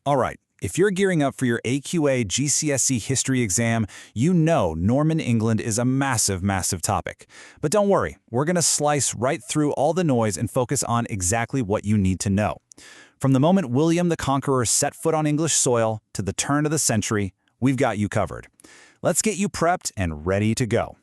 All right, if you're gearing up for your AQA GCSE History exam, you know Norman England is a massive, massive topic. But don't worry, we're going to slice right through all the noise and focus on exactly what you need to know. From the moment William the Conqueror set foot on English soil to the turn of the century, we've got you covered. Let's get you prepped and ready to go.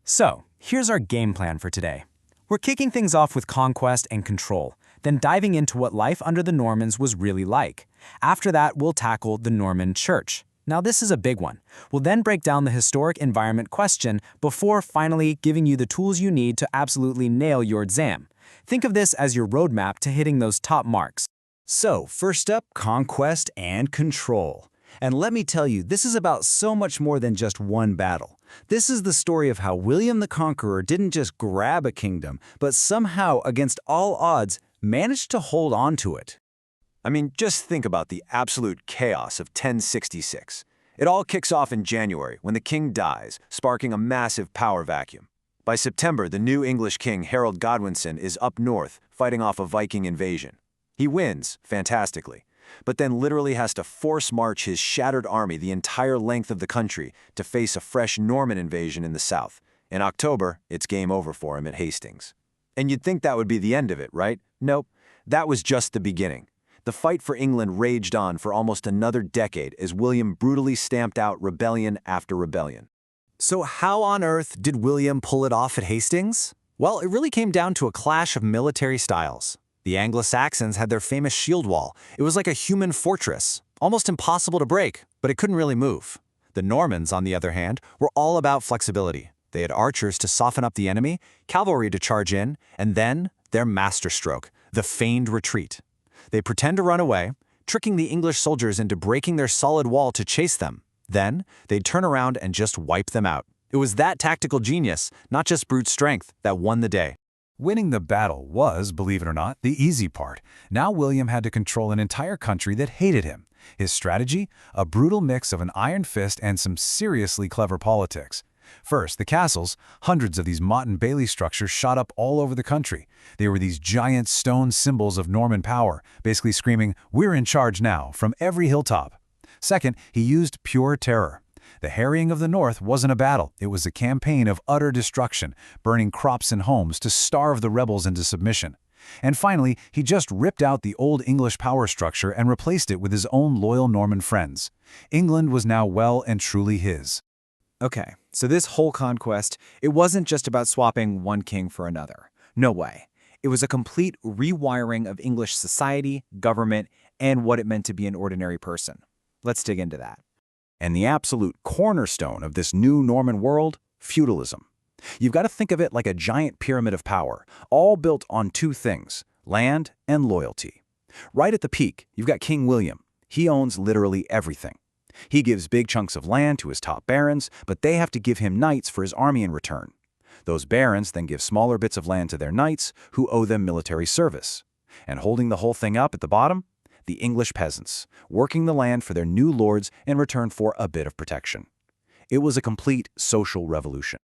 So, here's our game plan for today. We're kicking things off with conquest and control, then diving into what life under the Normans was really like. After that, we'll tackle the Norman Church. Now this is a big one. We'll then break down the historic environment question before finally giving you the tools you need to absolutely nail your exam. Think of this as your roadmap to hitting those top marks. So, first up, conquest and control. And let me tell you, this is about so much more than just one battle. This is the story of how William the Conqueror didn't just grab a kingdom, but somehow, against all odds, managed to hold on to it. I mean, just think about the absolute chaos of 1066. It all kicks off in January when the king dies, sparking a massive power vacuum. By September, the new English king Harold Godwinson is up north, fighting off a Viking invasion. He wins, fantastically, but then literally has to force march his shattered army the entire length of the country to face a fresh Norman invasion in the south. In October, it's game over for him at Hastings. And you'd think that would be the end of it, right? Nope, that was just the beginning. The fight for England raged on for almost another decade as William brutally stamped out rebellion after rebellion. So how on earth did William pull it off at Hastings? Well, it really came down to a clash of military styles. The Anglo-Saxons had their famous shield wall. It was like a human fortress, almost impossible to break, but it couldn't really move. The Normans, on the other hand, were all about flexibility. They had archers to soften up the enemy, cavalry to charge in, and then their masterstroke, the feigned retreat. They pretend to run away, tricking the English soldiers into breaking their solid wall to chase them. Then, they'd turn around and just wipe them out. It was that tactical genius, not just brute strength, that won the day. Winning the battle was, believe it or not, the easy part. Now William had to control an entire country that hated him. His strategy? A brutal mix of an iron fist and some seriously clever politics. First, the castles. Hundreds of these Motte and Bailey structures shot up all over the country. They were these giant stone symbols of Norman power, basically screaming, "We're in charge now," from every hilltop. Second, he used pure terror. The harrying of the North wasn't a battle. It was a campaign of utter destruction, burning crops and homes to starve the rebels into submission. And finally, he just ripped out the old English power structure and replaced it with his own loyal Norman friends. England was now well and truly his. Okay, so this whole conquest, it wasn't just about swapping one king for another. No way. It was a complete rewiring of English society, government, and what it meant to be an ordinary person. Let's dig into that. And the absolute cornerstone of this new Norman world, feudalism. You've got to think of it like a giant pyramid of power, all built on two things, land and loyalty. Right at the peak, you've got King William. He owns literally everything. He gives big chunks of land to his top barons, but they have to give him knights for his army in return. Those barons then give smaller bits of land to their knights, who owe them military service. And holding the whole thing up at the bottom? The English peasants, working the land for their new lords in return for a bit of protection. It was a complete social revolution.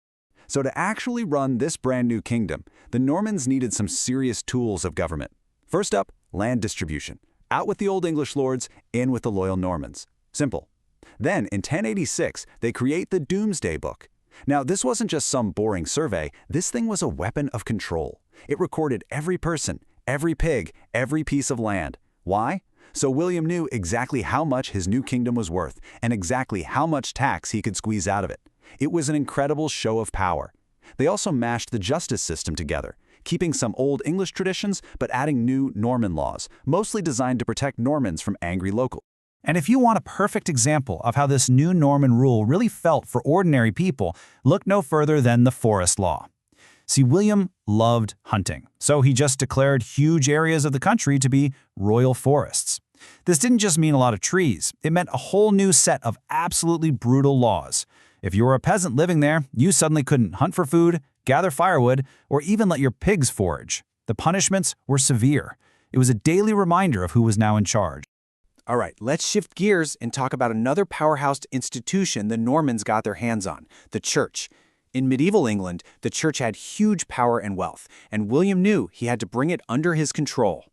So to actually run this brand new kingdom, the Normans needed some serious tools of government. First up, land distribution. Out with the old English lords, in with the loyal Normans. Simple. Then, in 1086, they create the Doomsday Book. Now, this wasn't just some boring survey. This thing was a weapon of control. It recorded every person, every pig, every piece of land. Why? So William knew exactly how much his new kingdom was worth and exactly how much tax he could squeeze out of it. It was an incredible show of power. They also mashed the justice system together, keeping some old English traditions but adding new Norman laws, mostly designed to protect Normans from angry locals. And if you want a perfect example of how this new Norman rule really felt for ordinary people, look no further than the Forest Law. See, William loved hunting, so he just declared huge areas of the country to be royal forests. This didn't just mean a lot of trees. It meant a whole new set of absolutely brutal laws. If you were a peasant living there, you suddenly couldn't hunt for food, gather firewood, or even let your pigs forage. The punishments were severe. It was a daily reminder of who was now in charge. All right, let's shift gears and talk about another powerhouse institution the Normans got their hands on, the church. In medieval England, the church had huge power and wealth, and William knew he had to bring it under his control.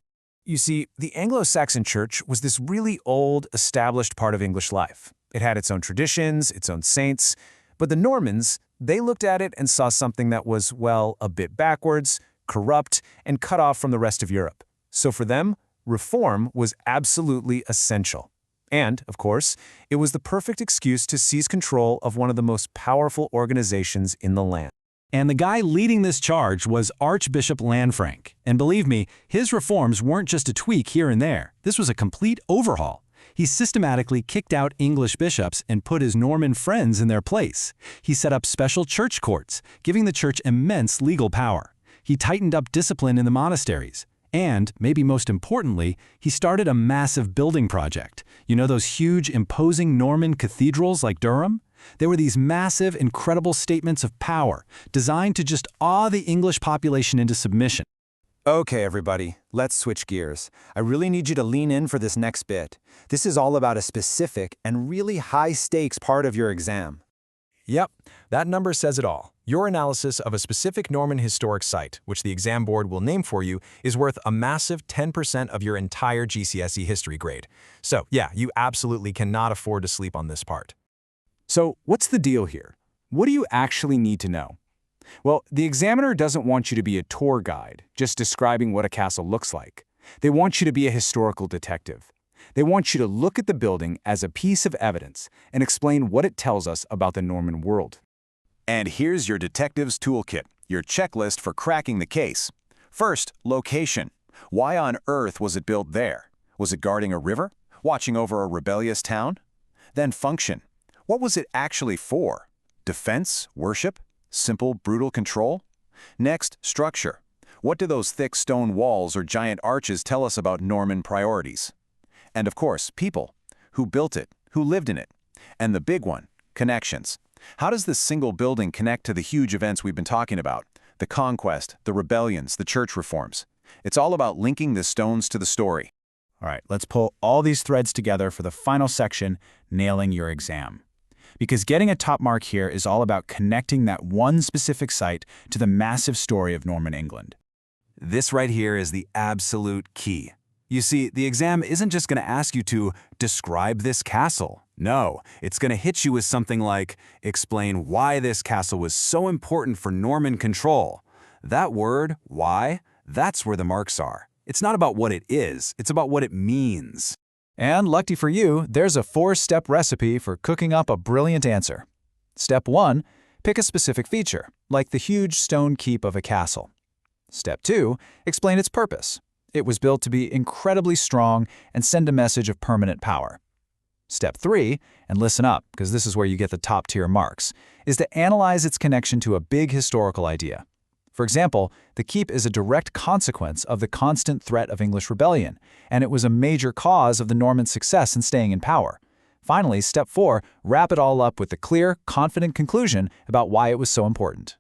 You see, the Anglo-Saxon church was this really old, established part of English life. It had its own traditions, its own saints, but the Normans, they looked at it and saw something that was, well, a bit backwards, corrupt, and cut off from the rest of Europe. So for them, reform was absolutely essential. And, of course, it was the perfect excuse to seize control of one of the most powerful organizations in the land. And the guy leading this charge was Archbishop Lanfranc. And believe me, his reforms weren't just a tweak here and there. This was a complete overhaul. He systematically kicked out English bishops and put his Norman friends in their place. He set up special church courts, giving the church immense legal power. He tightened up discipline in the monasteries. And, maybe most importantly, he started a massive building project. You know those huge, imposing Norman cathedrals like Durham? They were these massive, incredible statements of power, designed to just awe the English population into submission. Okay, everybody, let's switch gears. I really need you to lean in for this next bit. This is all about a specific and really high-stakes part of your exam. Yep, that number says it all. Your analysis of a specific Norman historic site, which the exam board will name for you, is worth a massive 10% of your entire GCSE history grade. So, yeah, you absolutely cannot afford to sleep on this part. So, what's the deal here? What do you actually need to know? Well, the examiner doesn't want you to be a tour guide, just describing what a castle looks like. They want you to be a historical detective. They want you to look at the building as a piece of evidence and explain what it tells us about the Norman world. And here's your detective's toolkit, your checklist for cracking the case. First, location. Why on earth was it built there? Was it guarding a river? Watching over a rebellious town? Then function. What was it actually for? Defense? Worship? Simple, brutal control? Next, structure. What do those thick stone walls or giant arches tell us about Norman priorities? And of course, people. Who built it? Who lived in it? And the big one, connections. How does this single building connect to the huge events we've been talking about? The conquest, the rebellions, the church reforms. It's all about linking the stones to the story. All right, let's pull all these threads together for the final section, nailing your exam. Because getting a top mark here is all about connecting that one specific site to the massive story of Norman England. This right here is the absolute key. You see, the exam isn't just going to ask you to describe this castle. No, it's going to hit you with something like, explain why this castle was so important for Norman control. That word, why, that's where the marks are. It's not about what it is, it's about what it means. And lucky for you, there's a 4-step recipe for cooking up a brilliant answer. Step 1, pick a specific feature, like the huge stone keep of a castle. Step 2, explain its purpose. It was built to be incredibly strong and send a message of permanent power. Step 3, and listen up, because this is where you get the top-tier marks, is to analyze its connection to a big historical idea. For example, the keep is a direct consequence of the constant threat of English rebellion, and it was a major cause of the Norman success in staying in power. Finally, step 4, wrap it all up with the clear, confident conclusion about why it was so important.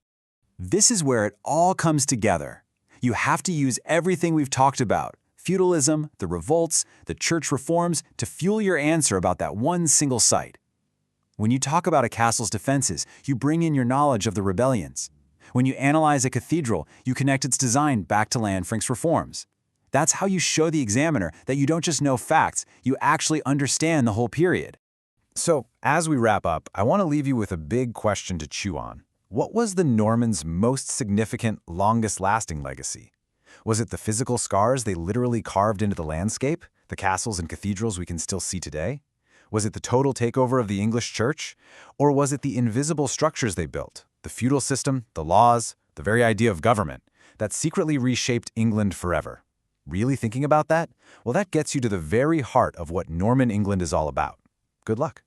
This is where it all comes together. You have to use everything we've talked about, feudalism, the revolts, the church reforms, to fuel your answer about that one single site. When you talk about a castle's defenses, you bring in your knowledge of the rebellions. When you analyze a cathedral, you connect its design back to Lanfranc's reforms. That's how you show the examiner that you don't just know facts, you actually understand the whole period. So, as we wrap up, I want to leave you with a big question to chew on. What was the Normans' most significant, longest-lasting legacy? Was it the physical scars they literally carved into the landscape, the castles and cathedrals we can still see today? Was it the total takeover of the English church? Or was it the invisible structures they built, the feudal system, the laws, the very idea of government, that secretly reshaped England forever? Really thinking about that? Well, that gets you to the very heart of what Norman England is all about. Good luck.